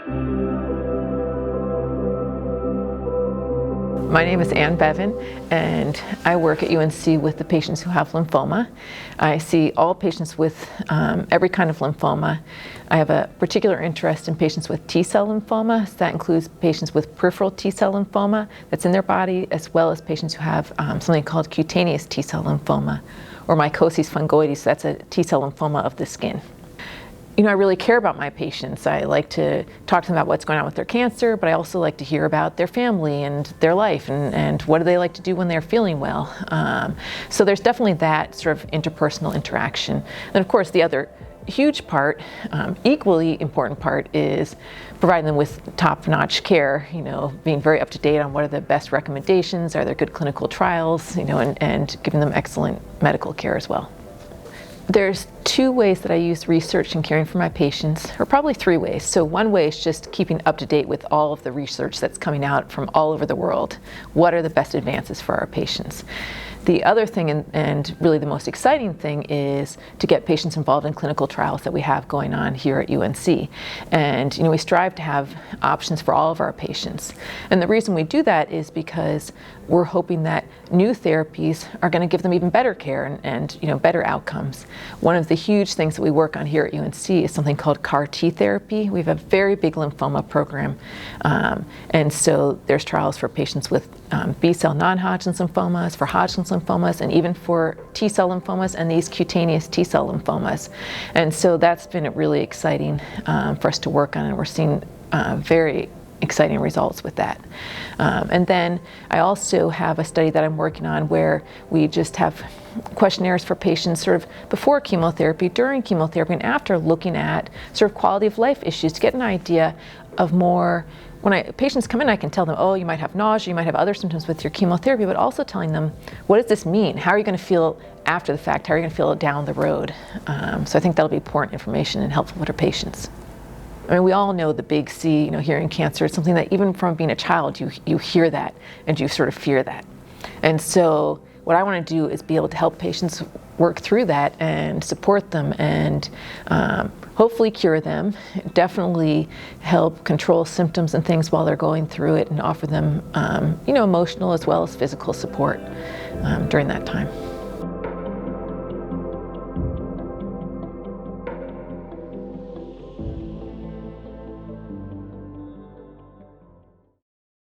My name is Beaven, and I work at UNC with the patients who have lymphoma. I see all patients with every kind of lymphoma. I have a particular interest in patients with T-cell lymphoma. So that includes patients with peripheral T-cell lymphoma that's in their body, as well as patients who have something called cutaneous T-cell lymphoma, or mycosis fungoides. That's a T-cell lymphoma of the skin. You know, I really care about my patients. I like to talk to them about what's going on with their cancer, but I also like to hear about their family and their life and what do they like to do when they're feeling well. So there's definitely that sort of interpersonal interaction. And of course, the other huge part, equally important part, is providing them with top-notch care, you know, being very up to date on what are the best recommendations, are there good clinical trials, you know, and giving them excellent medical care as well. There's two ways that I use research in caring for my patients, or probably three ways. So one way is just keeping up to date with all of the research that's coming out from all over the world. What are the best advances for our patients? The other thing, and really the most exciting thing, is to get patients involved in clinical trials that we have going on here at UNC. And you know, we strive to have options for all of our patients. And the reason we do that is because we're hoping that new therapies are going to give them even better care and you know, better outcomes. One of the huge things that we work on here at UNC is something called CAR T therapy. We have a very big lymphoma program. And so there's trials for patients with B-cell non-Hodgkin's lymphomas, for Hodgkin's lymphomas, and even for T-cell lymphomas and these cutaneous T-cell lymphomas. And so that's been really exciting for us to work on, and we're seeing very exciting results with that. And then I also have a study that I'm working on where we just have questionnaires for patients sort of before chemotherapy, during chemotherapy, and after, looking at sort of quality of life issues to get an idea of more. When patients come in, I can tell them, oh, you might have nausea, you might have other symptoms with your chemotherapy, but also telling them, what does this mean? How are you going to feel after the fact? How are you going to feel down the road? So I think that'll be important information and helpful for our patients. I mean, we all know the big C, you know, hearing cancer. It's something that even from being a child, you hear that and you sort of fear that. And so what I want to do is be able to help patients work through that and support them and hopefully cure them, definitely help control symptoms and things while they're going through it, and offer them you know, emotional as well as physical support during that time.